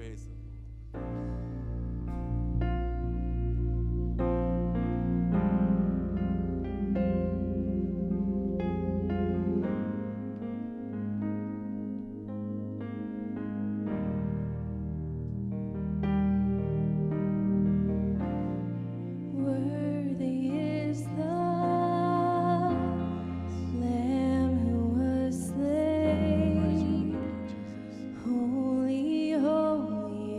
Praise the Lord. Worthy is the Lamb who was slain. Holy, holy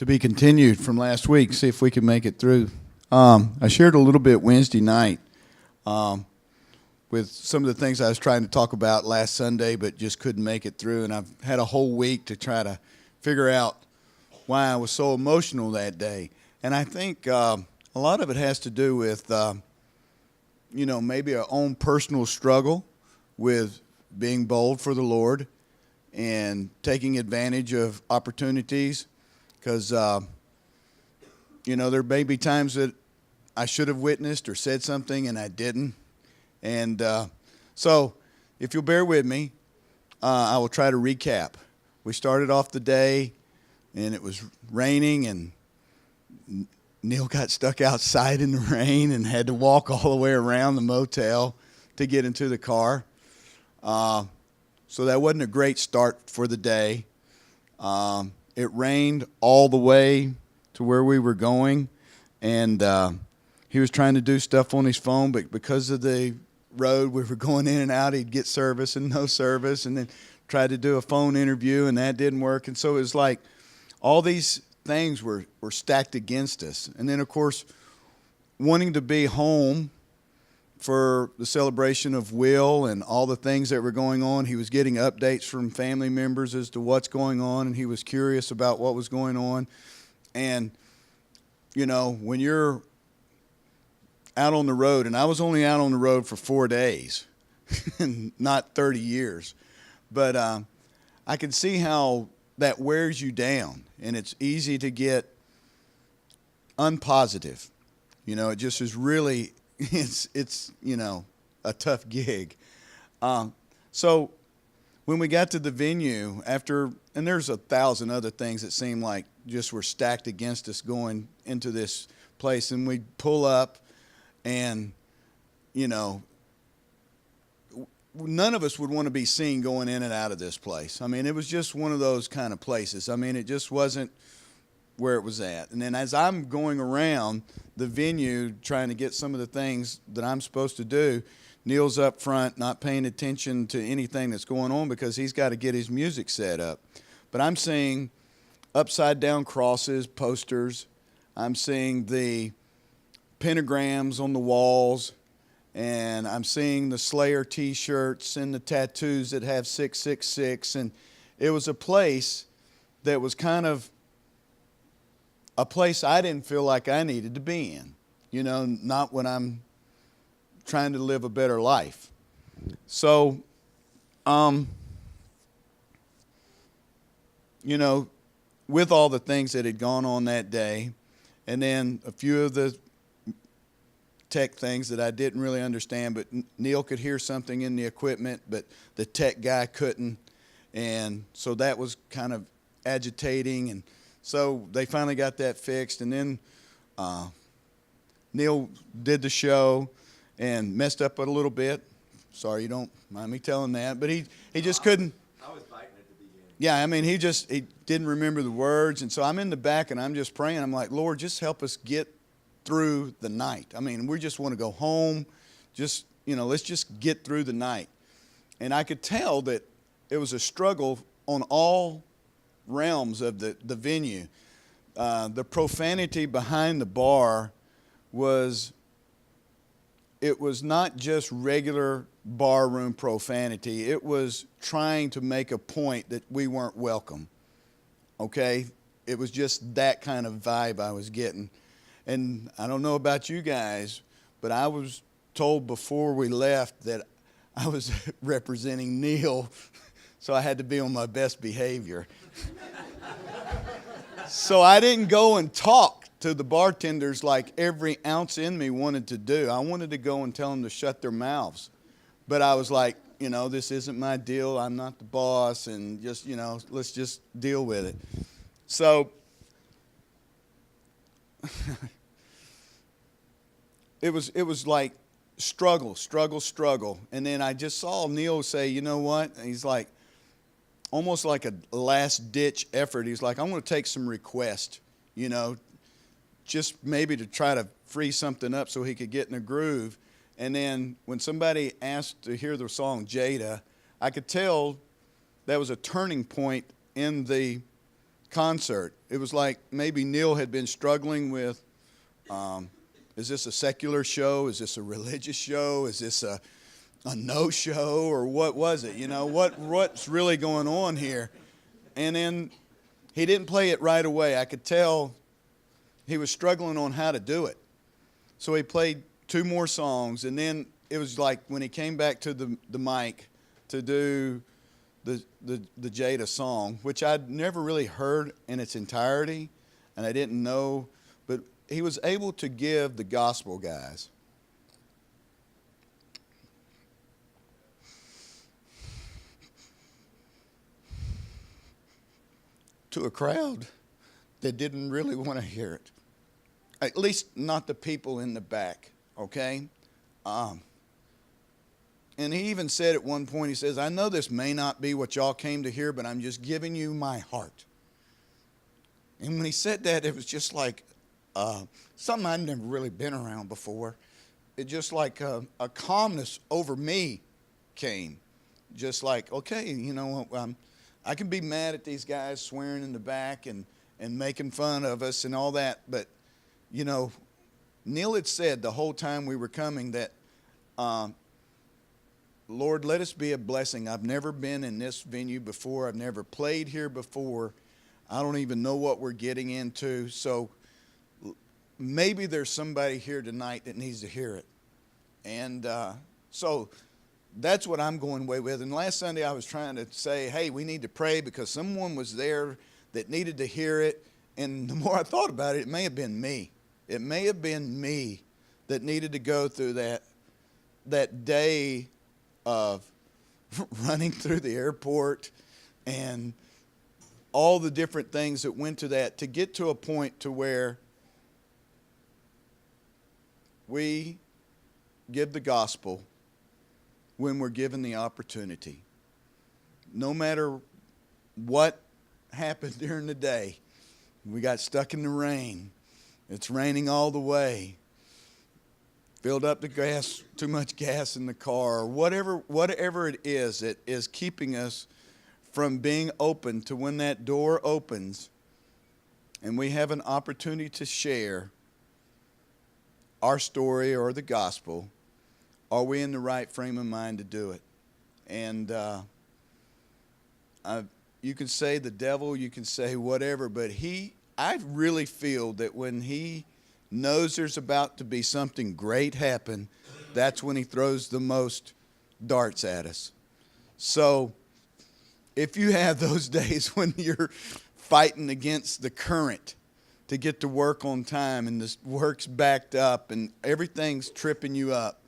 To be continued from last week, see if we can make it through. I shared a little bit Wednesday night with some of the things I was trying to talk about last Sunday, but just couldn't make it through. And I've had a whole week to try to figure out why I was so emotional that day. And I think a lot of it has to do with, maybe our own personal struggle with being bold for the Lord and taking advantage of opportunities. Because, there may be times that I should have witnessed or said something and I didn't. And so if you'll bear with me, I will try to recap. We started off the day and it was raining, and Neil got stuck outside in the rain and had to walk all the way around the motel to get into the car. So that wasn't a great start for the day. It rained all the way to where we were going, and he was trying to do stuff on his phone, but because of the road we were going in and out, he'd get service and no service, and then tried to do a phone interview, and that didn't work. And so it was like all these things were stacked against us. And then, of course, wanting to be home for the celebration of Will and all the things that were going on. He was getting updates from family members as to what's going on, and he was curious about what was going on. And, when you're out on the road, and I was only out on the road for 4 days, not 30 years, but I could see how that wears you down, and it's easy to get unpositive. It just is really... It's a tough gig. So when we got to the venue and there's 1,000 other things that seemed like just were stacked against us going into this place, and we pull up, and none of us would want to be seen going in and out of this place. I mean, it was just one of those kind of places. I mean, it just wasn't where it was at. And then as I'm going around the venue trying to get some of the things that I'm supposed to do, Neil's up front not paying attention to anything that's going on because he's got to get his music set up. But I'm seeing upside down crosses, posters. I'm seeing the pentagrams on the walls, and I'm seeing the Slayer t-shirts and the tattoos that have 666. And it was a place that was kind of a place I didn't feel like I needed to be in, not when I'm trying to live a better life. So, with all the things that had gone on that day, and then a few of the tech things that I didn't really understand, but Neil could hear something in the equipment, but the tech guy couldn't, and so that was kind of agitating. And so they finally got that fixed, and then Neil did the show and messed up a little bit. Sorry, you don't mind me telling that, but he just couldn't. I was biting at the beginning. Yeah, I mean, he didn't remember the words, and so I'm in the back and I'm just praying. I'm like, Lord, just help us get through the night. I mean, we just want to go home. Just let's just get through the night. And I could tell that it was a struggle on all realms of the venue. The profanity behind the bar was not just regular barroom profanity. It was trying to make a point that we weren't welcome. Okay? It was just that kind of vibe I was getting. And I don't know about you guys, but I was told before we left that I was representing Neil, so I had to be on my best behavior. So I didn't go and talk to the bartenders like every ounce in me wanted to do. I wanted to go and tell them to shut their mouths. But I was like, this isn't my deal. I'm not the boss, and just, let's just deal with it. So it was like struggle. And then I just saw Neil say, you know what? And he's like, almost like a last-ditch effort. He's like, I want to take some requests, just maybe to try to free something up so he could get in a groove. And then when somebody asked to hear the song Jada, I could tell that was a turning point in the concert. It was like maybe Neil had been struggling with, is this a secular show? Is this a religious show? Is this a no-show? Or what was it? You know, what's really going on here? And then he didn't play it right away. I could tell he was struggling on how to do it. So he played 2 more songs, and then it was like when he came back to the mic to do the Jada song, which I'd never really heard in its entirety, and I didn't know, but he was able to give the gospel guys to a crowd that didn't really want to hear it. At least not the people in the back, okay? And he even said at one point, he says, I know this may not be what y'all came to hear, but I'm just giving you my heart. And when he said that, it was just like something I'd never really been around before. It just like a calmness over me came. Just like, okay, you know, I can be mad at these guys swearing in the back and making fun of us and all that. But, you know, Neil had said the whole time we were coming that, Lord, let us be a blessing. I've never been in this venue before. I've never played here before. I don't even know what we're getting into. So maybe there's somebody here tonight that needs to hear it. And so that's what I'm going away with. And last Sunday I was trying to say, hey, we need to pray because someone was there that needed to hear it. And the more I thought about it, it may have been me. It may have been me that needed to go through that day of running through the airport and all the different things that went to that to get to a point to where we give the gospel when we're given the opportunity. No matter what happened during the day, we got stuck in the rain. It's raining all the way. Filled up the gas, too much gas in the car, or whatever it is that is keeping us from being open to when that door opens and we have an opportunity to share our story or the gospel. Are we in the right frame of mind to do it? And you can say the devil, you can say whatever, but I really feel that when he knows there's about to be something great happen, that's when he throws the most darts at us. So if you have those days when you're fighting against the current to get to work on time and the work's backed up and everything's tripping you up,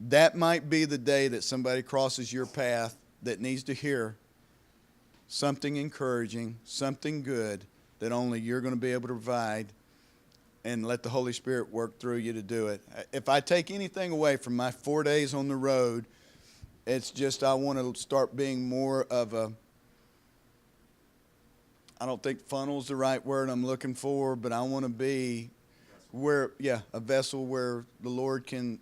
that might be the day that somebody crosses your path that needs to hear something encouraging, something good that only you're going to be able to provide, and let the Holy Spirit work through you to do it. If I take anything away from my 4 days on the road, it's just I want to start being more of I don't think funnel's the right word I'm looking for, but I want to be a vessel where the Lord can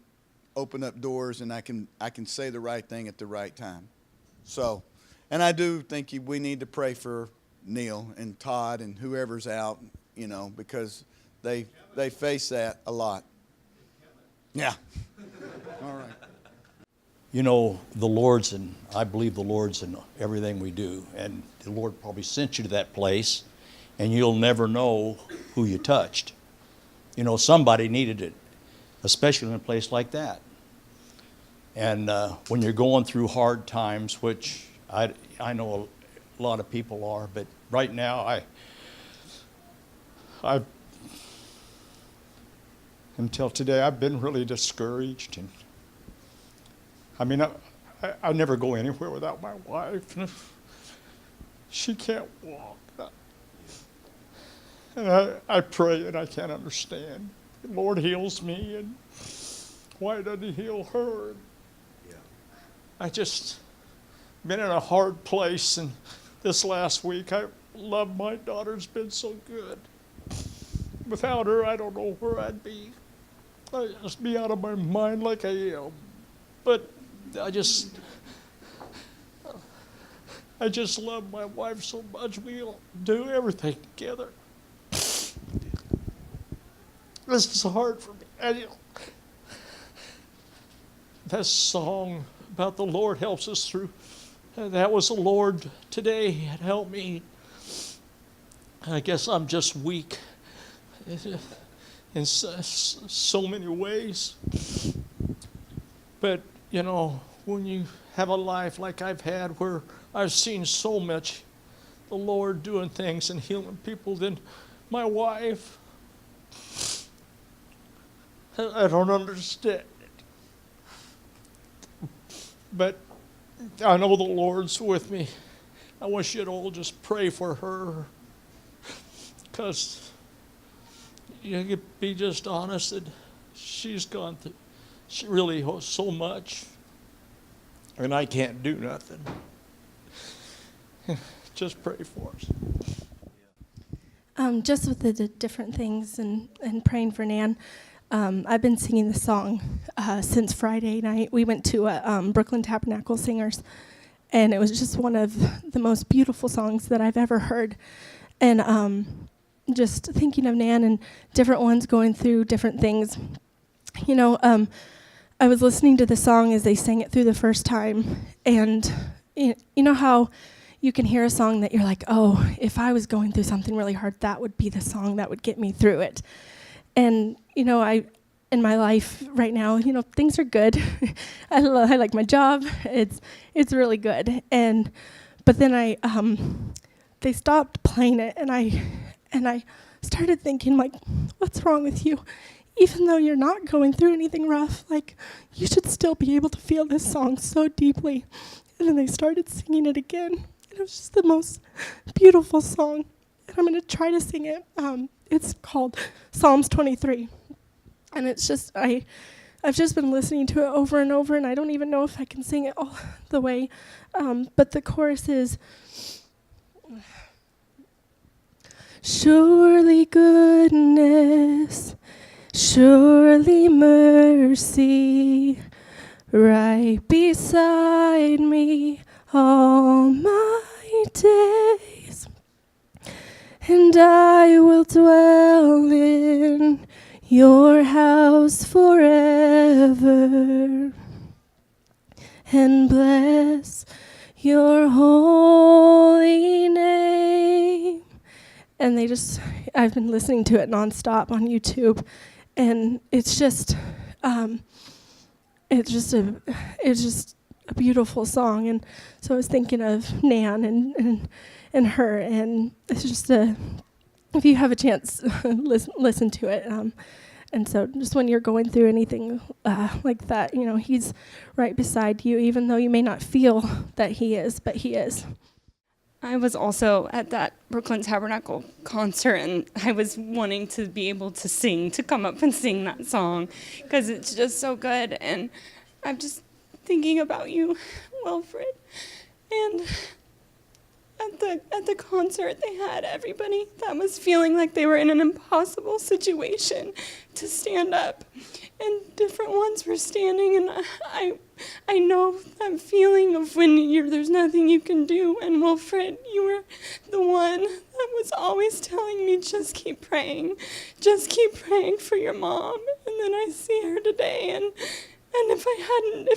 open up doors and I can say the right thing at the right time. So, and I do think we need to pray for Neil and Todd and whoever's out, you know, because they face that a lot. Yeah. All right. You know, I believe the Lord's in everything we do. And the Lord probably sent you to that place, and you'll never know who you touched. You know, somebody needed it, especially in a place like that. And when you're going through hard times, which I know a lot of people are, but right now I've until today, I've been really discouraged. And I mean, I never go anywhere without my wife. And if she can't walk, and I pray and I can't understand. The Lord heals me, and why doesn't He heal her? Yeah. I just been in a hard place, and this last week, I love my daughter's been so good. Without her, I don't know where I'd be. I'd just be out of my mind like I am. But I just, I just love my wife so much. We do everything together. This is hard for me. That song about the Lord helps us through. That was the Lord today. It helped me. I guess I'm just weak in so many ways. But, you know, when you have a life like I've had where I've seen so much the Lord doing things and healing people, then my wife, I don't understand it. But I know the Lord's with me. I wish you'd all just pray for her. Because you could be just honest that she's gone through really so much. And I can't do nothing. Just pray for us. Just with the different things and praying for Nan, I've been singing the song since Friday night. We went to a Brooklyn Tabernacle singers, and it was just one of the most beautiful songs that I've ever heard. And just thinking of Nan and different ones going through different things. You know, I was listening to the song as they sang it through the first time, and you know how you can hear a song that you're like, oh, if I was going through something really hard, that would be the song that would get me through it. And, you know, in my life right now, you know, things are good. I like my job. It's really good. But then they stopped playing it, and I started thinking, like, what's wrong with you? Even though you're not going through anything rough, like, you should still be able to feel this song so deeply. And then they started singing it again. And it was just the most beautiful song. And I'm going to try to sing it. It's called Psalms 23. And it's just, I've just been listening to it over and over, and I don't even know if I can sing it all the way. But the chorus is, surely goodness, surely mercy, right beside me all my days, and I will dwell in your house forever and bless your holy name. And I've been listening to it nonstop on YouTube, and it's just a beautiful song. And so I was thinking of Nan and her, and it's just if you have a chance, listen to it. And so just when you're going through anything like that, you know, he's right beside you, even though you may not feel that he is, but he is. I was also at that Brooklyn Tabernacle concert, and I was wanting to be able to come up and sing that song, because it's just so good. And I'm just thinking about you, Wilfred. And at the concert, they had everybody that was feeling like they were in an impossible situation to stand up, and different ones were standing, and I know that feeling of when there's nothing you can do. And Wilfred, you were the one that was always telling me, just keep praying for your mom. And then I see her today, and if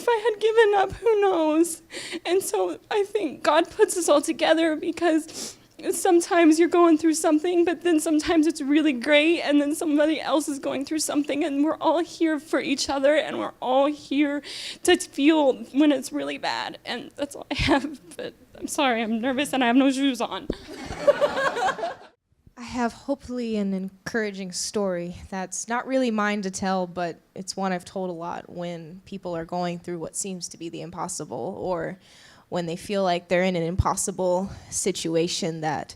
I had given up, who knows? And so I think God puts us all together, because sometimes you're going through something, but then sometimes it's really great, and then somebody else is going through something, and we're all here for each other, and we're all here to feel when it's really bad. And that's all I have, but I'm sorry, I'm nervous, and I have no shoes on. I have hopefully an encouraging story that's not really mine to tell, but it's one I've told a lot when people are going through what seems to be the impossible, or when they feel like they're in an impossible situation that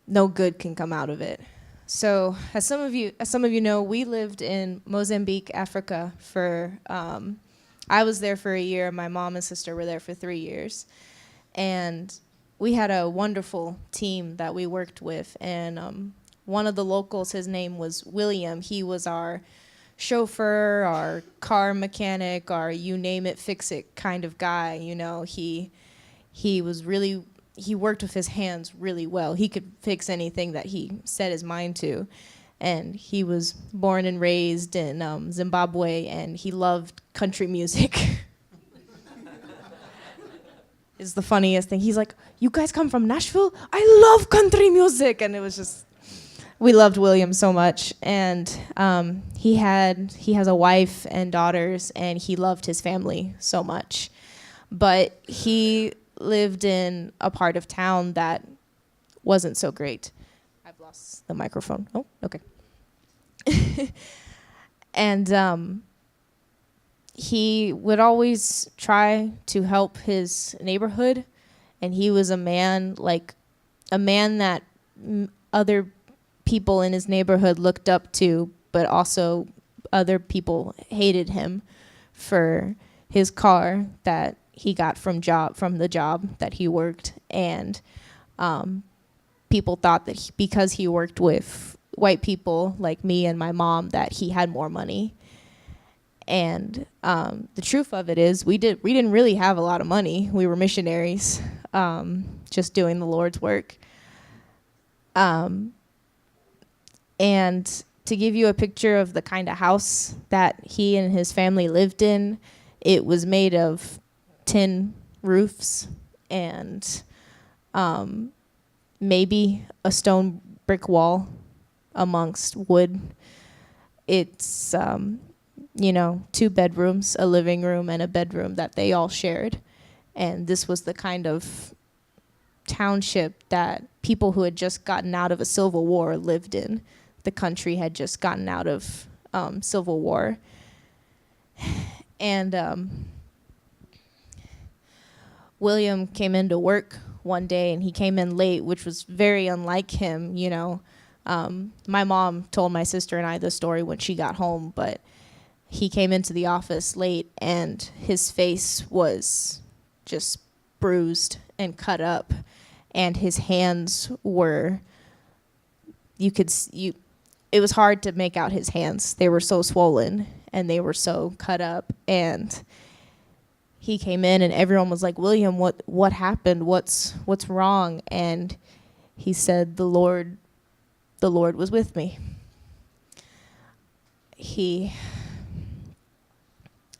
no good can come out of it. So as some of you know, we lived in Mozambique, Africa for, I was there for a year. My mom and sister were there for 3 years. And we had a wonderful team that we worked with. And one of the locals, his name was William. He was our chauffeur, our car mechanic, our you name it, fix it kind of guy. You know, he he worked with his hands really well. He could fix anything that he set his mind to. And he was born and raised in Zimbabwe, and he loved country music. It's the funniest thing. He's like, "You guys come from Nashville? I love country music." And it was just, we loved William so much. And he has a wife and daughters, and he loved his family so much. But he lived in a part of town that wasn't so great. I've lost the microphone. Oh, okay. And he would always try to help his neighborhood, and he was a man that other people in his neighborhood looked up to, but also other people hated him for his car that he got from the job that he worked. And people thought that because he worked with white people like me and my mom, that he had more money. And the truth of it is, we didn't really have a lot of money. We were missionaries, just doing the Lord's work. And to give you a picture of the kind of house that he and his family lived in, it was made of tin roofs and maybe a stone brick wall amongst wood. It's 2 bedrooms, a living room, and a bedroom that they all shared. And this was the kind of township that people who had just gotten out of a civil war lived in. The country had just gotten out of civil war. And William came into work one day, and he came in late, which was very unlike him, My mom told my sister and I this story when she got home, but he came into the office late, and his face was just bruised and cut up, and his hands were, it was hard to make out his hands. They were so swollen and they were so cut up. And he came in, and everyone was like, "William, what happened? What's wrong?" And he said, the Lord was with me.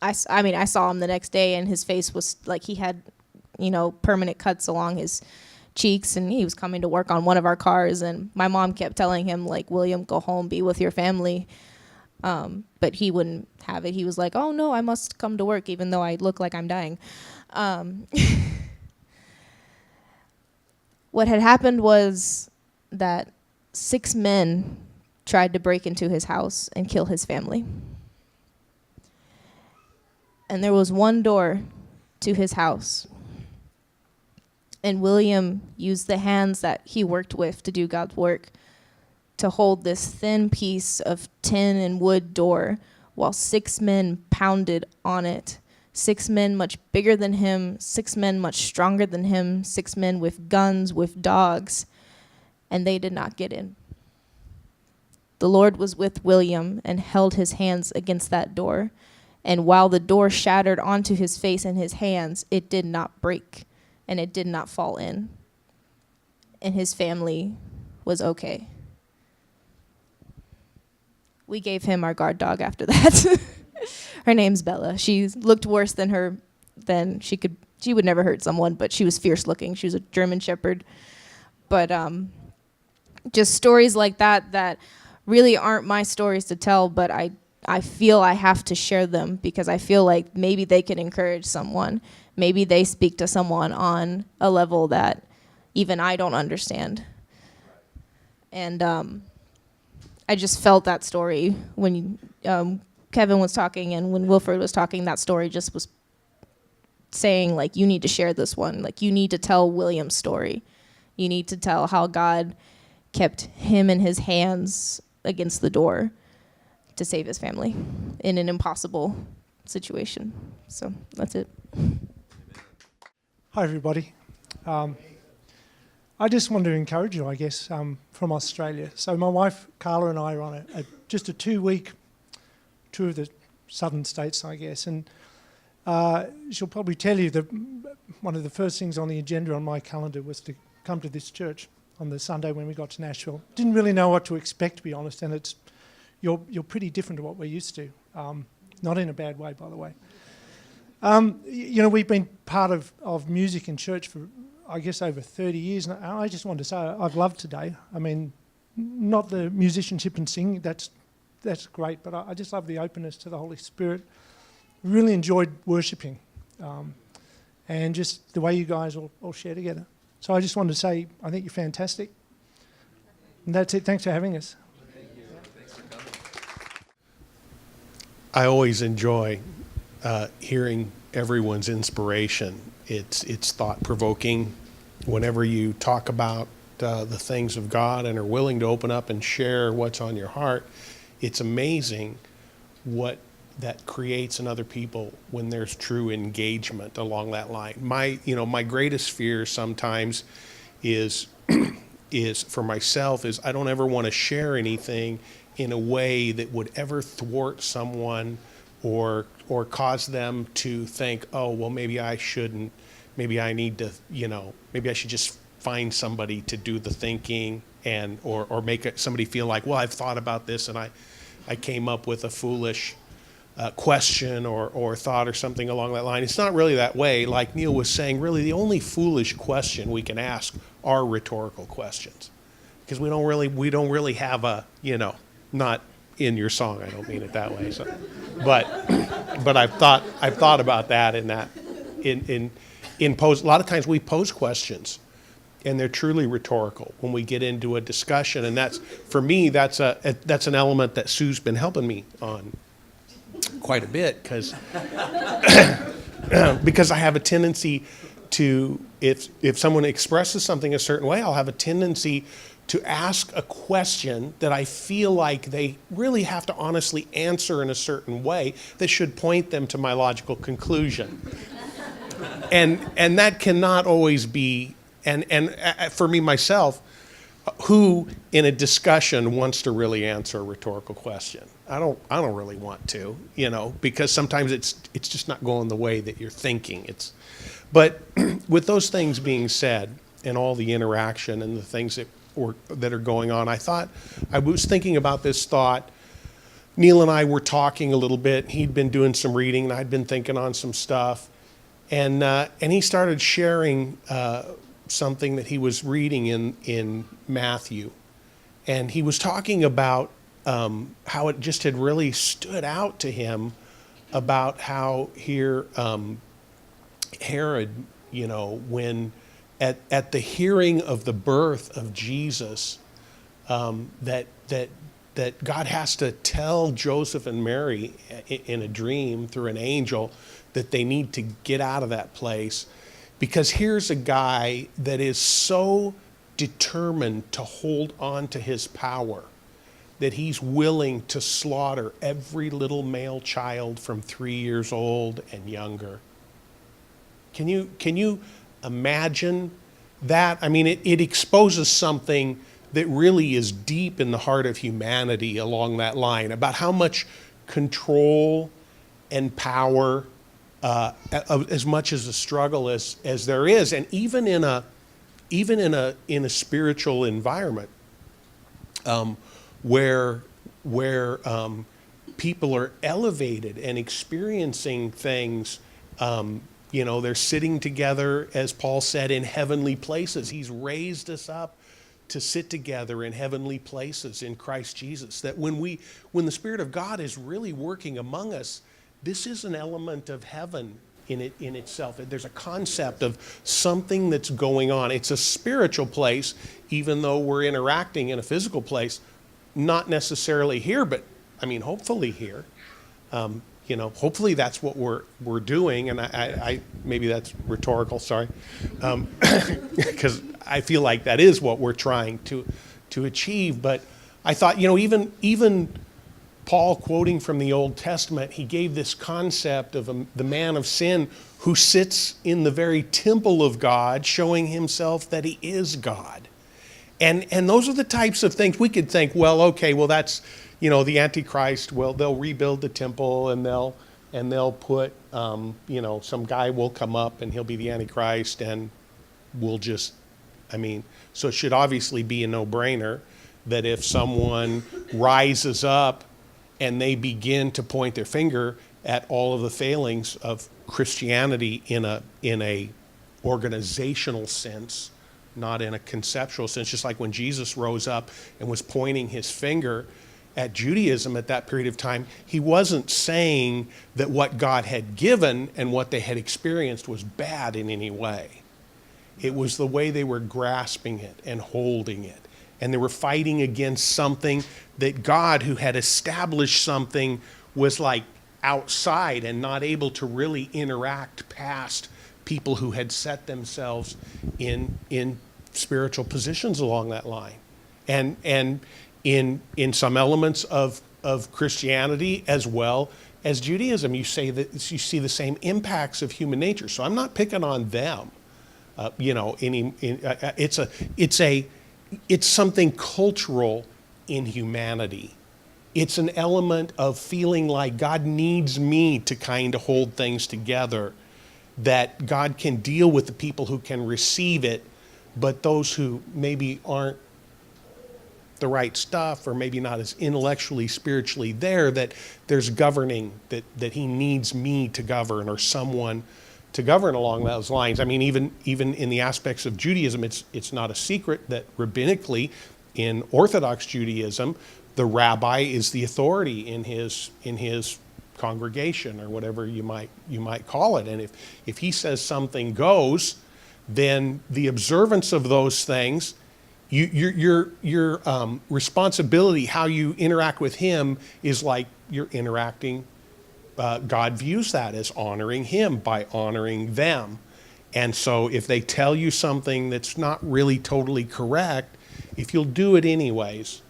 I saw him the next day, and his face was like he had, permanent cuts along his cheeks, and he was coming to work on one of our cars, and my mom kept telling him, like, "William, go home, be with your family." But he wouldn't have it. He was like, "Oh no, I must come to work even though I look like I'm dying." What had happened was that 6 men tried to break into his house and kill his family. And there was one door to his house. And William used the hands that he worked with to do God's work to hold this thin piece of tin and wood door while 6 men pounded on it. 6 men much bigger than him, 6 men much stronger than him, 6 men with guns, with dogs, and they did not get in. The Lord was with William and held his hands against that door. And while the door shattered onto his face and his hands, it did not break, and it did not fall in. And his family was okay. We gave him our guard dog after that. Her name's Bella. She looked worse than she could. She would never hurt someone, but she was fierce looking. She was a German Shepherd. But just stories like that really aren't my stories to tell, but I feel I have to share them because I feel like maybe they can encourage someone. Maybe they speak to someone on a level that even I don't understand. And I just felt that story when Kevin was talking, and when Wilford was talking, that story just was saying, like, you need to share this one. Like, you need to tell William's story. You need to tell how God kept him in his hands against the door to save his family in an impossible situation. So that's it. Hi, everybody. I just wanted to encourage you, I guess, from Australia. So my wife, Carla, and I are on just a 2-week tour of the southern states, I guess. And she'll probably tell you that one of the first things on the agenda on my calendar was to come to this church on the Sunday when we got to Nashville. Didn't really know what to expect, to be honest, and you're pretty different to what we're used to. Not in a bad way, by the way. We've been part of music in church for, I guess, over 30 years, and I just wanted to say I've loved today. I mean, not the musicianship and singing, that's great, but I just love the openness to the Holy Spirit. Really enjoyed worshipping, and just the way you guys all share together. So I just wanted to say, I think you're fantastic. And that's it. Thanks for having us. I always enjoy hearing everyone's inspiration. It's thought-provoking. Whenever you talk about the things of God and are willing to open up and share what's on your heart, it's amazing what that creates in other people when there's true engagement along that line. My greatest fear sometimes is for myself is I don't ever want to share anything in a way that would ever thwart someone or cause them to think, oh, well, maybe I shouldn't, maybe I need to, maybe I should just find somebody to do the thinking and or make somebody feel like, well, I've thought about this and I came up with a foolish question or thought or something along that line. It's not really that way. Like Neil was saying, really the only foolish question we can ask are rhetorical questions, because we don't really have a, not in your song, I don't mean it that way. So, but I've thought about that in pose. A lot of times we pose questions, and they're truly rhetorical when we get into a discussion, and that's for me that's an element that Sue's been helping me on quite a bit, because I have a tendency to, if someone expresses something a certain way, I'll have a tendency to ask a question that I feel like they really have to honestly answer in a certain way that should point them to my logical conclusion. And that cannot always be, and for me myself, who in a discussion wants to really answer a rhetorical question? I don't really want to, because sometimes it's just not going the way that you're thinking. But with those things being said, and all the interaction and the things that are going on, I was thinking about this thought. Neil and I were talking a little bit. He'd been doing some reading, and I'd been thinking on some stuff, and he started sharing something that he was reading in Matthew, and he was talking about how it just had really stood out to him about how here Herod, when at the hearing of the birth of Jesus, that God has to tell Joseph and Mary in a dream through an angel that they need to get out of that place, because here's a guy that is so determined to hold on to his power that he's willing to slaughter every little male child from 3 years old and younger. Can you imagine that? I mean, it exposes something that really is deep in the heart of humanity along that line, about how much control and power, as much as a struggle as there is, and even in a spiritual environment, where people are elevated and experiencing things. They're sitting together, as Paul said, in heavenly places. He's raised us up to sit together in heavenly places in Christ Jesus. That when the Spirit of God is really working among us, this is an element of heaven in itself. There's a concept of something that's going on. It's a spiritual place, even though we're interacting in a physical place, not necessarily here, but hopefully here. Hopefully that's what we're doing, and I maybe that's rhetorical, sorry, because I feel like that is what we're trying to achieve. But I thought, even Paul, quoting from the Old Testament, he gave this concept of the man of sin who sits in the very temple of God, showing himself that he is God. And those are the types of things we could think, well, okay, well, that's, the Antichrist, well, they'll rebuild the temple and they'll put, some guy will come up and he'll be the Antichrist, and we'll just, so it should obviously be a no-brainer that if someone rises up and they begin to point their finger at all of the failings of Christianity in a organizational sense, not in a conceptual sense, just like when Jesus rose up and was pointing his finger at Judaism at that period of time, he wasn't saying that what God had given and what they had experienced was bad in any way. It was the way they were grasping it and holding it. And they were fighting against something that God, who had established something, was like outside and not able to really interact past people who had set themselves in spiritual positions along that line. And in some elements of Christianity as well as Judaism, you see the same impacts of human nature. So I'm not picking on them. It's something cultural in humanity. It's an element of feeling like God needs me to kind of hold things together, that God can deal with the people who can receive it, but those who maybe aren't the right stuff, or maybe not as intellectually, spiritually there, that there's governing, that he needs me to govern, or someone to govern along those lines. Even in the aspects of Judaism, it's not a secret that rabbinically, in Orthodox Judaism, the rabbi is the authority in his congregation, or whatever you might call it. And if he says something goes, then the observance of those things, your responsibility, how you interact with him, is like you're interacting. God views that as honoring him by honoring them. And so if they tell you something that's not really totally correct, if you'll do it anyways,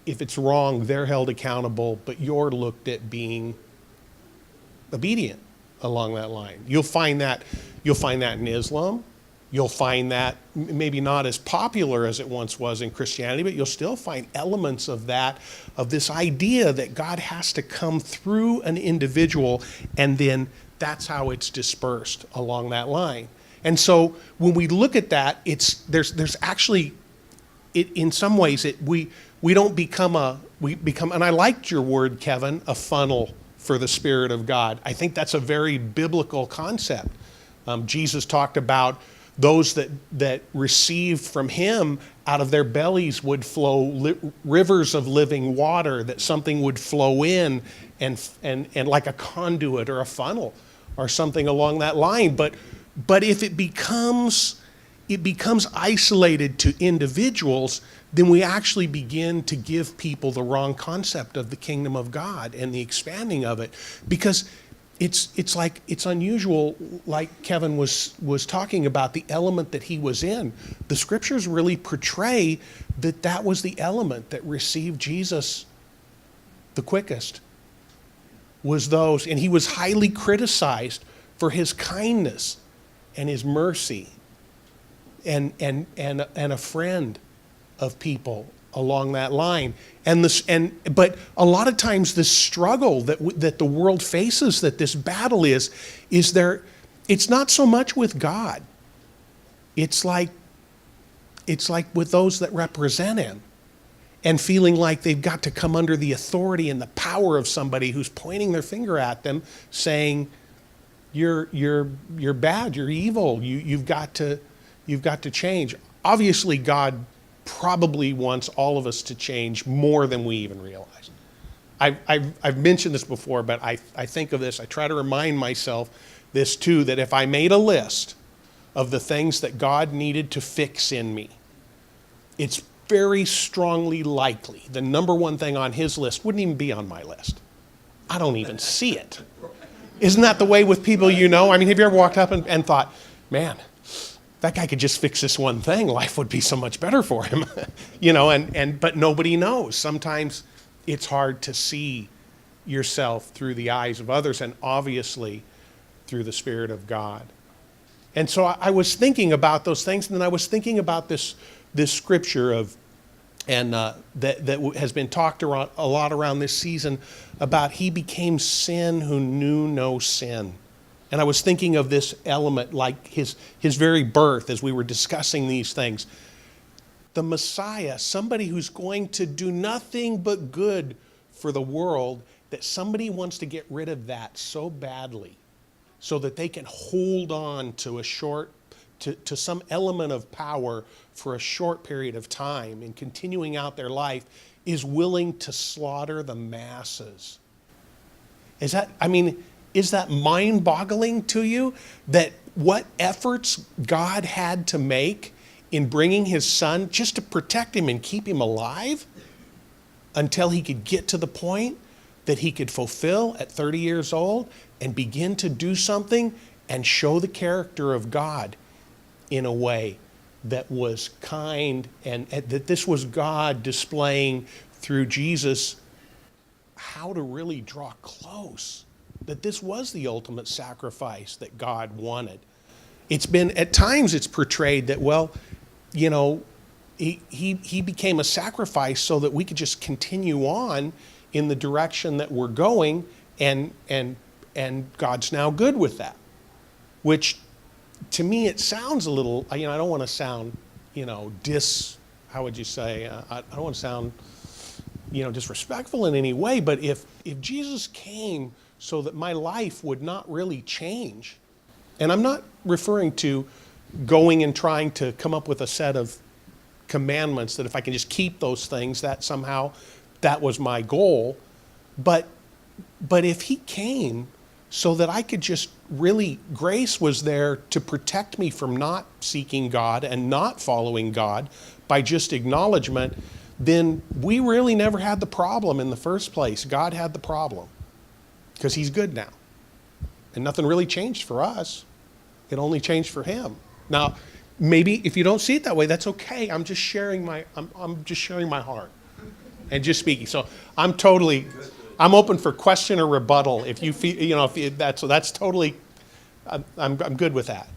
if it's wrong, they're held accountable, but you're looked at being obedient along that line. You'll find that in Islam. You'll find that maybe not as popular as it once was in Christianity, but you'll still find elements of that, of this idea that God has to come through an individual, and then that's how it's dispersed along that line. And so when we look at that, there's actually, in some ways, we become, and I liked your word, Kevin, a funnel for the Spirit of God. I think that's a very biblical concept. Jesus talked about those that received from him, out of their bellies would flow rivers of living water, that something would flow in and like a conduit or a funnel or something along that line. But if it becomes isolated to individuals, then we actually begin to give people the wrong concept of the kingdom of God and the expanding of it, because it's unusual, like Kevin was talking about, the element that he was in. The scriptures really portray that was the element that received Jesus the quickest, was those, and he was highly criticized for his kindness and his mercy, and a friend of people along that line. But a lot of times the struggle that the world faces, that this battle is there, it's not so much with God. It's like with those that represent him, and feeling like they've got to come under the authority and the power of somebody who's pointing their finger at them, saying, you're bad, you're evil, you've got to change. Obviously, God probably wants all of us to change more than we even realize. I've mentioned this before, but I think of this, I try to remind myself this too, that if I made a list of the things that God needed to fix in me, it's very strongly likely the number one thing on his list wouldn't even be on my list. I don't even see it. Isn't that the way with people you know? Have you ever walked up and thought, man, that guy could just fix this one thing, life would be so much better for him. But nobody knows. Sometimes it's hard to see yourself through the eyes of others, and obviously through the Spirit of God. And so I was thinking about those things, and then I was thinking about this scripture of and that has been talked around a lot around this season about he became sin who knew no sin. And I was thinking of this element like his very birth as we were discussing these things. The Messiah, somebody who's going to do nothing but good for the world, that somebody wants to get rid of that so badly so that they can hold on to to some element of power for a short period of time and continuing out their life, is willing to slaughter the masses. Is that mind-boggling to you, that what efforts God had to make in bringing his son just to protect him and keep him alive until he could get to the point that he could fulfill at 30 years old and begin to do something and show the character of God in a way that was kind, and that this was God displaying through Jesus how to really draw close, that this was the ultimate sacrifice that God wanted. It's been, at times it's portrayed that, well, you know, he became a sacrifice so that we could just continue on in the direction that we're going, and God's now good with that. Which, to me, it sounds a little, I don't want to sound, how would you say, I don't want to sound, disrespectful in any way, but if Jesus came so that my life would not really change, and I'm not referring to going and trying to come up with a set of commandments that if I can just keep those things, that somehow that was my goal, but if he came so that I could just really, grace was there to protect me from not seeking God and not following God by just acknowledgement, then we really never had the problem in the first place. God had the problem because he's good now. And nothing really changed for us. It only changed for him. Now, maybe if you don't see it that way, that's okay. I'm just sharing I'm just sharing my heart and just speaking. So I'm open for question or rebuttal. If you feel, that's totally, I'm good with that.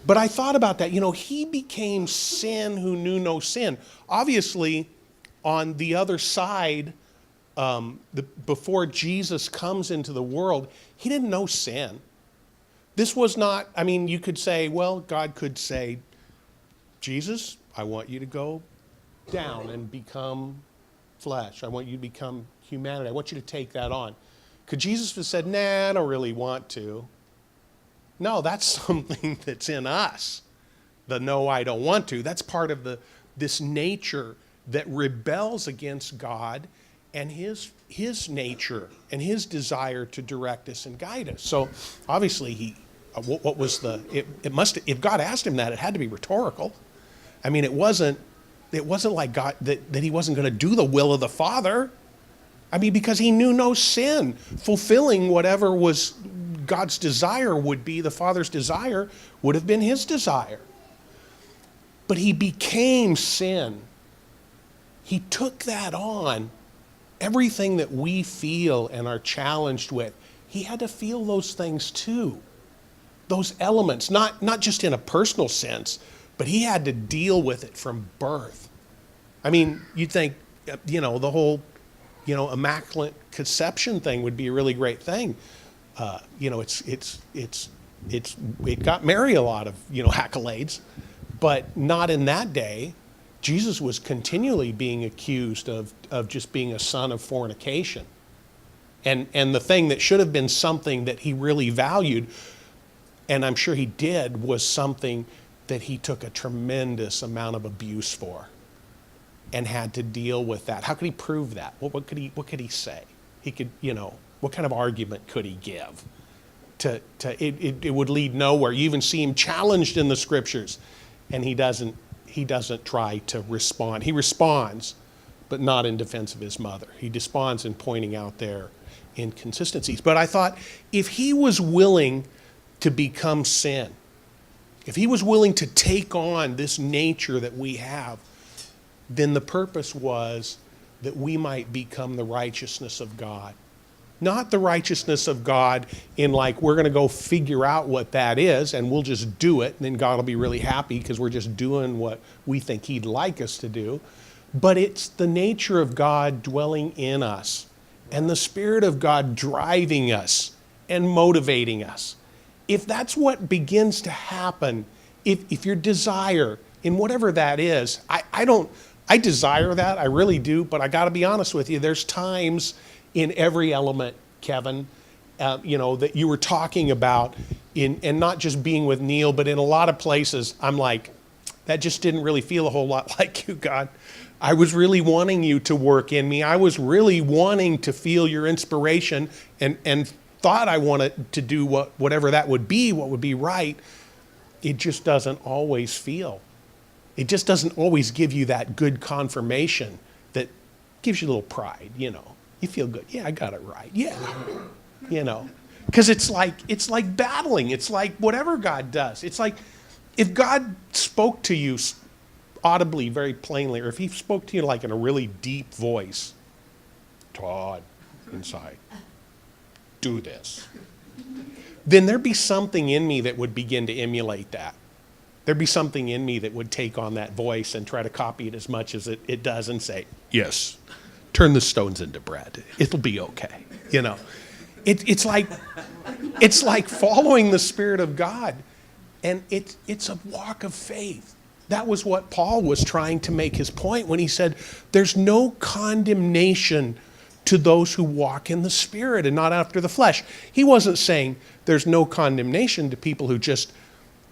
But I thought about that. He became sin who knew no sin. Obviously, on the other side, before Jesus comes into the world, he didn't know sin. This was not, you could say, well, God could say, Jesus, I want you to go down and become flesh. I want you to become humanity. I want you to take that on. Could Jesus have said, nah, I don't really want to? No, that's something that's in us. The no, I don't want to. That's part of this nature that rebels against God and his nature and his desire to direct us and guide us. So obviously what was if God asked him that, it had to be rhetorical. It wasn't like God, that he wasn't going to do the will of the Father. Because he knew no sin. Fulfilling whatever was God's desire would be, the Father's desire would have been his desire. But he became sin. He took that on. Everything that we feel and are challenged with, he had to feel those things too. Those elements, not just in a personal sense, but he had to deal with it from birth. You'd think, the whole, immaculate conception thing would be a really great thing. It got Mary a lot of, accolades, but not in that day. Jesus was continually being accused of just being a son of fornication. And the thing that should have been something that he really valued, and I'm sure he did, was something that he took a tremendous amount of abuse for and had to deal with that. How could he prove that? What could he say? He could, what kind of argument could he give? It would lead nowhere. You even see him challenged in the scriptures, and he doesn't try to respond. He responds, but not in defense of his mother. He responds in pointing out their inconsistencies. But I thought, if he was willing to become sin, if he was willing to take on this nature that we have, then the purpose was that we might become the righteousness of God. Not the righteousness of God in like, we're going to go figure out what that is and we'll just do it, and then God will be really happy because we're just doing what we think he'd like us to do. but it's the nature of God dwelling in us and the Spirit of God driving us and motivating us. If that's what begins to happen, if your desire in whatever that is, I desire that, I really do, but I got to be honest with you, there's times in every element, Kevin, that you were talking about, and not just being with Neil, but in a lot of places, I'm like, that just didn't really feel a whole lot like you, God. I was really wanting you to work in me. I was really wanting to feel your inspiration and thought I wanted to do whatever that would be, what would be right. It just doesn't always feel. It just doesn't always give you that good confirmation that gives you a little pride, You feel good. Yeah, I got it right. Yeah. Because it's like battling. It's like whatever God does. It's like if God spoke to you audibly, very plainly, or if he spoke to you like in a really deep voice, Todd, inside, do this, then there'd be something in me that would begin to emulate that. There'd be something in me that would take on that voice and try to copy it as much as it does and say, yes, turn the stones into bread. It'll be okay. It's like following the Spirit of God. And it's a walk of faith. That was what Paul was trying to make his point when he said, there's no condemnation to those who walk in the Spirit and not after the flesh. He wasn't saying there's no condemnation to people who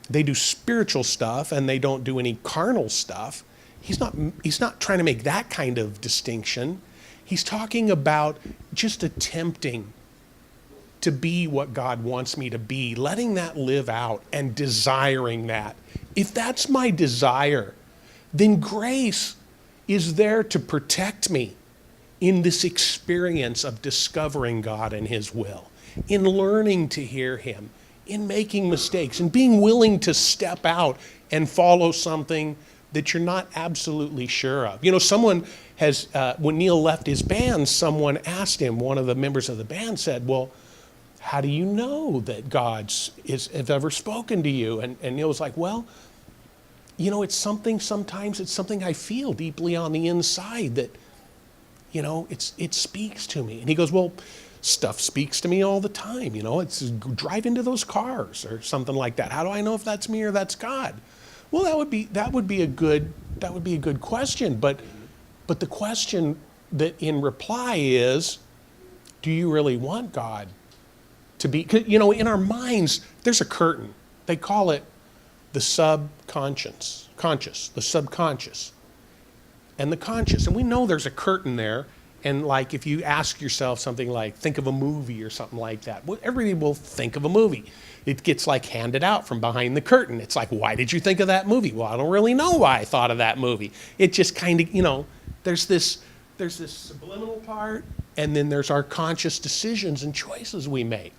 they do spiritual stuff and they don't do any carnal stuff. He's not trying to make that kind of distinction. He's talking about just attempting to be what God wants me to be, letting that live out and desiring that. If that's my desire, then grace is there to protect me in this experience of discovering God and his will, in learning to hear him, in making mistakes, and being willing to step out and follow something that you're not absolutely sure of. Someone has, when Neil left his band, someone asked him, one of the members of the band said, well, how do you know that God has ever spoken to you? And Neil was like, well, sometimes it's something I feel deeply on the inside that, it speaks to me. And he goes, well, stuff speaks to me all the time. It's drive into those cars or something like that. How do I know if that's me or that's God? Well, that would be a good question. But the question that in reply is, do you really want God to be? In our minds, there's a curtain. They call it the subconscious, the subconscious, and the conscious. And we know there's a curtain there. And like if you ask yourself something like, think of a movie or something like that, well, everybody will think of a movie. It gets like handed out from behind the curtain. It's like, why did you think of that movie? Well, I don't really know why I thought of that movie. It just kind of, there's this subliminal part, and then there's our conscious decisions and choices we make.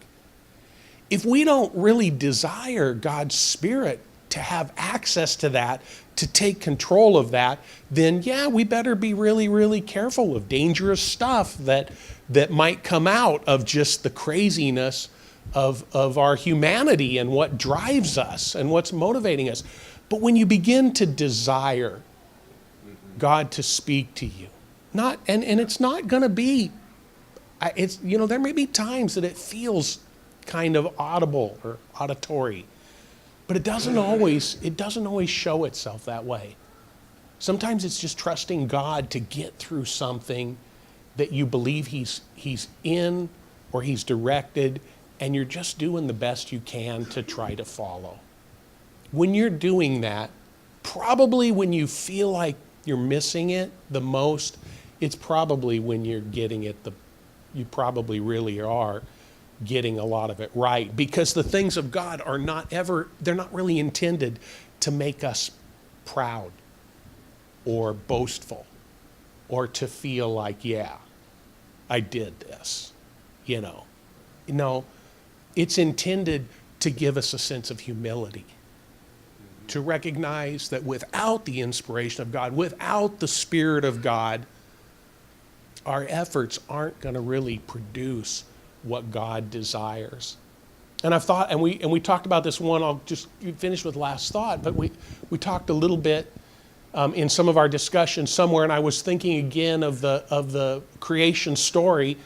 If we don't really desire God's Spirit to have access to that, to take control of that, then yeah, we better be really, really careful of dangerous stuff that might come out of just the craziness of our humanity and what drives us and what's motivating us. But when you begin to desire God to speak to you, and it's not going to be, there may be times that it feels kind of audible or auditory, but it doesn't always show itself that way. Sometimes it's just trusting God to get through something that you believe he's in or he's directed, and you're just doing the best you can to try to follow. When you're doing that, probably when you feel like you're missing it the most, it's probably when you're getting it you probably really are getting a lot of it right, because the things of God they're not really intended to make us proud or boastful or to feel like, yeah, I did this, No, it's intended to give us a sense of humility, to recognize that without the inspiration of God, without the Spirit of God, our efforts aren't going to really produce what God desires. And I've thought, and we talked about this one, I'll just finish with last thought, but we talked a little bit in some of our discussions somewhere, and I was thinking again of the creation story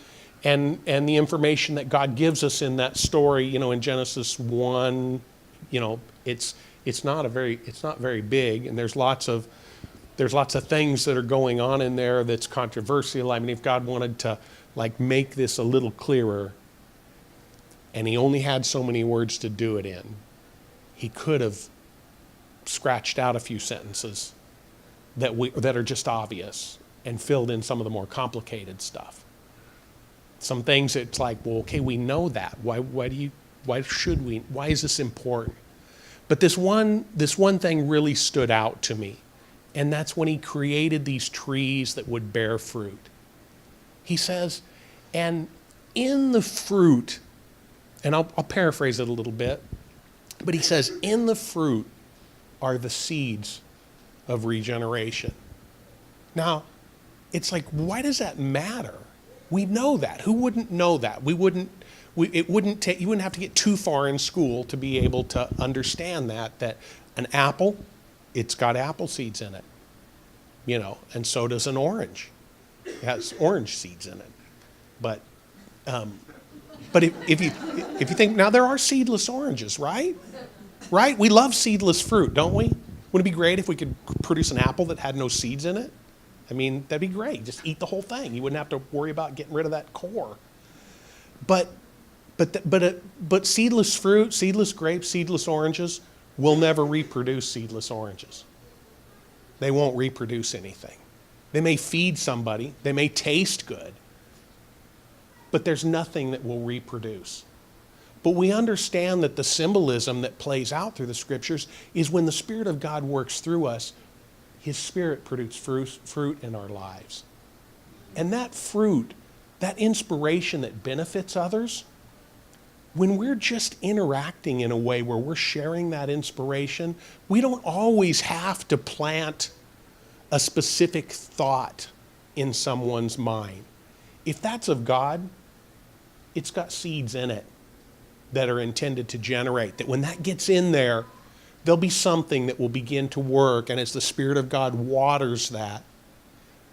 and the information that God gives us in that story. In Genesis 1, it's not very big, and there's lots of things that are going on in there that's controversial. I mean, if God wanted to make this a little clearer, and he only had so many words to do it in, he could have scratched out a few sentences that are just obvious and filled in some of the more complicated stuff. Some things it's like, well, okay, we know that. Why is this important? But this one thing really stood out to me, and that's when he created these trees that would bear fruit. He says, and in the fruit, and I'll paraphrase it a little bit, but he says, in the fruit are the seeds of regeneration. Now, it's like, why does that matter? We know that. Who wouldn't know that? You wouldn't have to get too far in school to be able to understand that an apple, it's got apple seeds in it, and so does an orange. It has orange seeds in it. But if you think, now there are seedless oranges, right? Right? We love seedless fruit, don't we? Wouldn't it be great if we could produce an apple that had no seeds in it? I mean, that'd be great. Just eat the whole thing. You wouldn't have to worry about getting rid of that core. But seedless fruit, seedless grapes, seedless oranges will never reproduce seedless oranges. They won't reproduce anything. They may feed somebody. They may taste good. But there's nothing that will reproduce. But we understand that the symbolism that plays out through the scriptures is when the Spirit of God works through us, his Spirit produces fruit in our lives. And that fruit, that inspiration that benefits others, when we're just interacting in a way where we're sharing that inspiration, we don't always have to plant a specific thought in someone's mind. If that's of God, it's got seeds in it that are intended to generate, that when that gets in there, there'll be something that will begin to work, and as the Spirit of God waters that,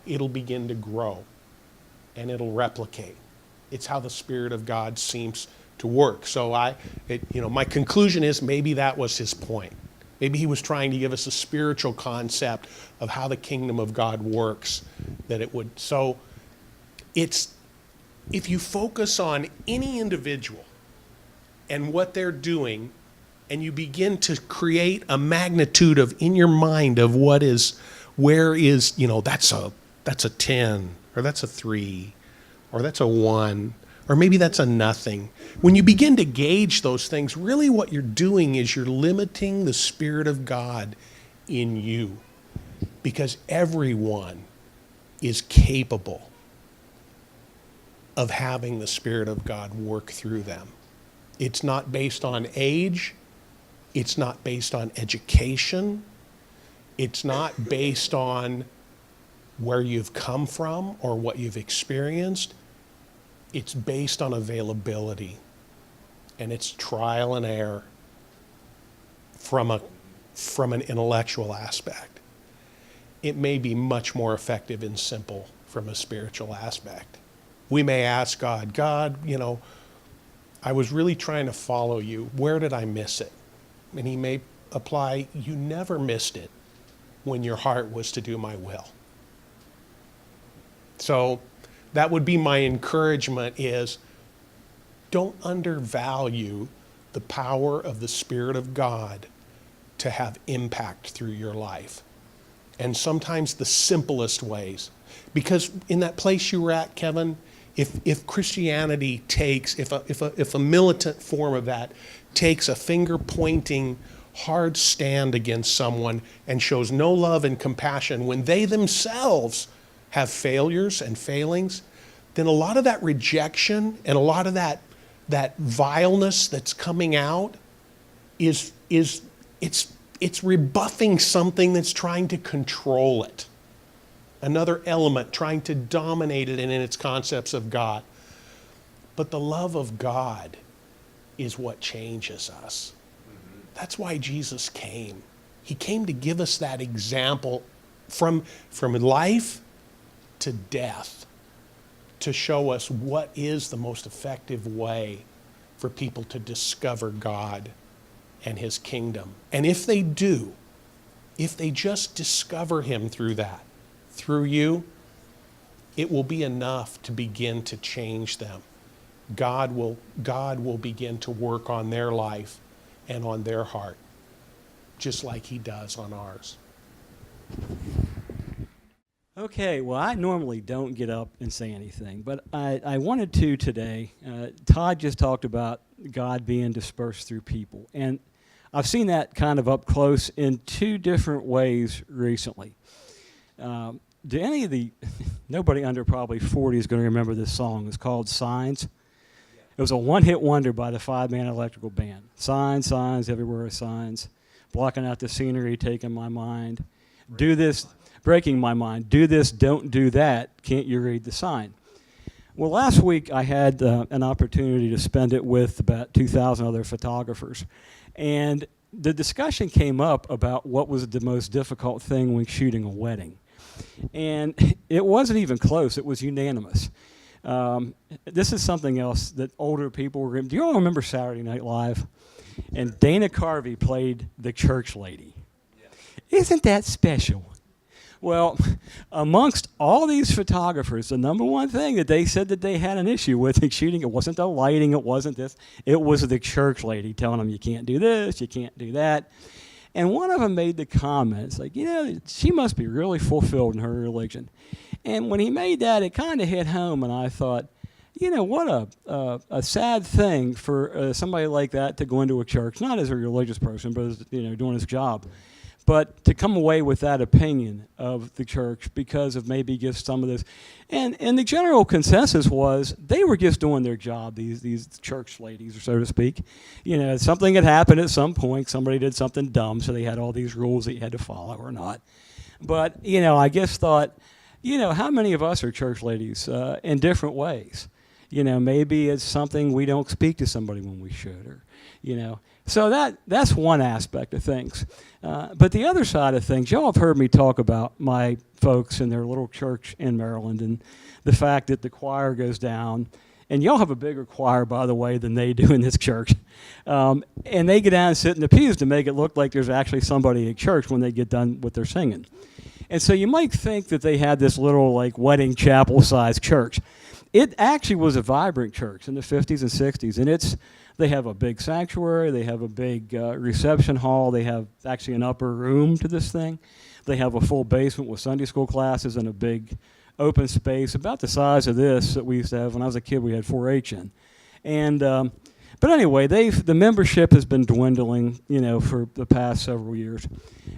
it'll begin to grow and it'll replicate. It's how the Spirit of God seems to work. So my conclusion is maybe that was his point. Maybe he was trying to give us a spiritual concept of how the kingdom of God works, that it would. So if you focus on any individual and what they're doing, and you begin to create a magnitude in your mind of where is, that's a 10, or that's a 3, or that's a 1, or maybe that's a nothing. When you begin to gauge those things, really what you're doing is you're limiting the Spirit of God in you, because everyone is capable of having the Spirit of God work through them. It's not based on age. It's not based on education. It's not based on where you've come from or what you've experienced. It's based on availability, and it's trial and error from an intellectual aspect. It may be much more effective and simple from a spiritual aspect. We may ask God, I was really trying to follow you. Where did I miss it? And he may apply, you never missed it when your heart was to do my will. So that would be my encouragement is don't undervalue the power of the Spirit of God to have impact through your life. And sometimes the simplest ways. Because in that place you were at, Kevin, if Christianity takes, if a militant form of that takes a finger-pointing, hard stand against someone and shows no love and compassion when they themselves have failures and failings, then a lot of that rejection and a lot of that vileness that's coming out it's rebuffing something that's trying to control it. Another element trying to dominate it in its concepts of God. But the love of God is what changes us. That's why Jesus came. He came to give us that example from life to death, to show us what is the most effective way for people to discover God and his kingdom. And if they do, if they just discover him through that, through you, it will be enough to begin to change them. God will begin to work on their life and on their heart, just like he does on ours. Okay, well, I normally don't get up and say anything, but I wanted to today. Todd just talked about God being dispersed through people, and I've seen that kind of up close in two different ways recently. Do any of nobody under probably 40 is going to remember this song. It's called Signs. It was a one-hit wonder by the 5-man electrical band. Signs, signs, everywhere are signs. Blocking out the scenery, taking my mind. Do this, breaking my mind. Do this, don't do that. Can't you read the sign? Well, last week I had an opportunity to spend it with about 2,000 other photographers. And the discussion came up about what was the most difficult thing when shooting a wedding. And it wasn't even close. It was unanimous. This is something else that older people were. Do you all remember Saturday Night Live? And Dana Carvey played the church lady. Yeah. Isn't that special? Well, amongst all these photographers, the number one thing that they said that they had an issue with in shooting, it wasn't the lighting, it wasn't this, it was the church lady telling them you can't do this, you can't do that. And one of them made the comments like, she must be really fulfilled in her religion. And when he made that, it kind of hit home, and I thought, what a sad thing for somebody like that to go into a church, not as a religious person, but as, doing his job, but to come away with that opinion of the church because of maybe just some of this. And the general consensus was they were just doing their job, these church ladies, so to speak. Something had happened at some point. Somebody did something dumb, so they had all these rules that you had to follow or not. But, I just thought, how many of us are church ladies in different ways? Maybe it's something we don't speak to somebody when we should, or, So that's one aspect of things. But the other side of things, y'all have heard me talk about my folks in their little church in Maryland and the fact that the choir goes down. And y'all have a bigger choir, by the way, than they do in this church. And they get down and sit in the pews to make it look like there's actually somebody at church when they get done with their singing. And so you might think that they had this little wedding chapel-sized church. It actually was a vibrant church in the 50s and 60s, and they have a big sanctuary, they have a big reception hall, they have actually an upper room to this thing. They have a full basement with Sunday school classes and a big open space about the size of this that we used to have when I was a kid. We had 4-H in. And but anyway, the membership has been dwindling, for the past several years.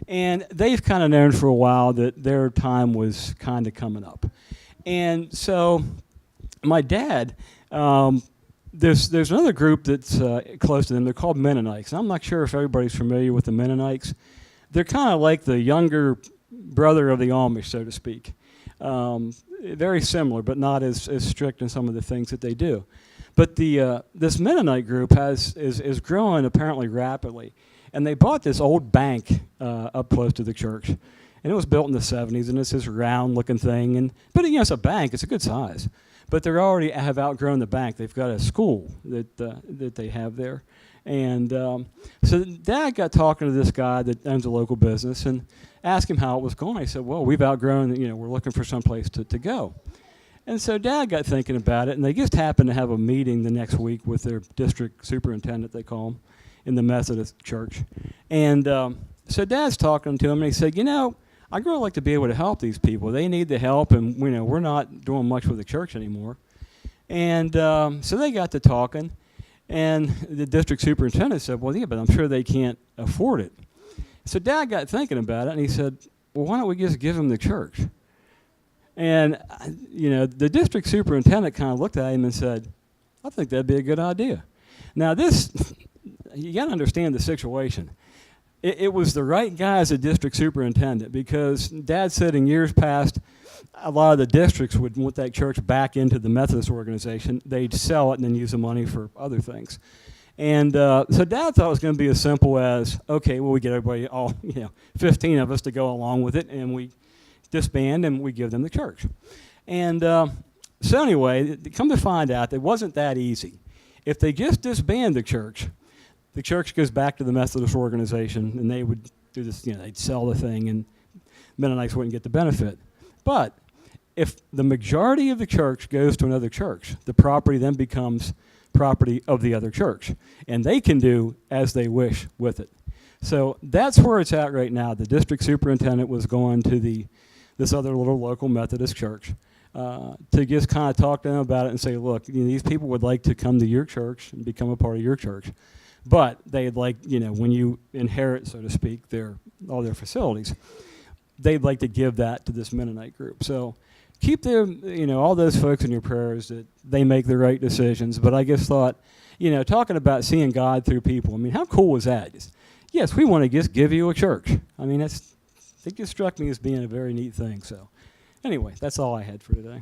And they've kind of known for a while that their time was kind of coming up. And so my dad, there's another group that's close to them. They're called Mennonites. And I'm not sure if everybody's familiar with the Mennonites. They're kind of like the younger brother of the Amish, so to speak. Very similar, but not as strict in some of the things that they do. But this Mennonite group is growing apparently rapidly. And they bought this old bank up close to the church. And it was built in the 70s, and it's this round-looking thing. But it's a bank. It's a good size. But they already have outgrown the bank. They've got a school that they have there. And so Dad got talking to this guy that owns a local business and asked him how it was going. I said, well, we've outgrown, we're looking for someplace to go. And so Dad got thinking about it, and they just happened to have a meeting the next week with their district superintendent, they call him, in the Methodist church. And so Dad's talking to him, and he said, I'd really like to be able to help these people. They need the help, and we're not doing much with the church anymore. And so they got to talking, and the district superintendent said, well, yeah, but I'm sure they can't afford it. So Dad got thinking about it, and he said, well, why don't we just give them the church? And, the district superintendent kind of looked at him and said, I think that'd be a good idea. Now you got to understand the situation. It was the right guy as a district superintendent, because Dad said in years past, a lot of the districts would want that church back into the Methodist organization. They'd sell it and then use the money for other things. And so Dad thought it was going to be as simple as, okay, well, we get everybody, all 15 of us to go along with it, and we disband and we give them the church. And so anyway, come to find out, it wasn't that easy. If they just disband the church goes back to the Methodist organization, and they would do this, they'd sell the thing, and Mennonites wouldn't get the benefit. But if the majority of the church goes to another church, the property then becomes property of the other church, and they can do as they wish with it. So that's where it's at right now. The district superintendent was going to this other little local Methodist church to just kind of talk to them about it and say, look, these people would like to come to your church and become a part of your church, but they'd like, when you inherit, so to speak, all their facilities, they'd like to give that to this Mennonite group. So keep all those folks in your prayers that they make the right decisions. But I just thought, talking about seeing God through people, how cool was that? Yes, we want to just give you a church. It just struck me as being a very neat thing. So anyway, that's all I had for today.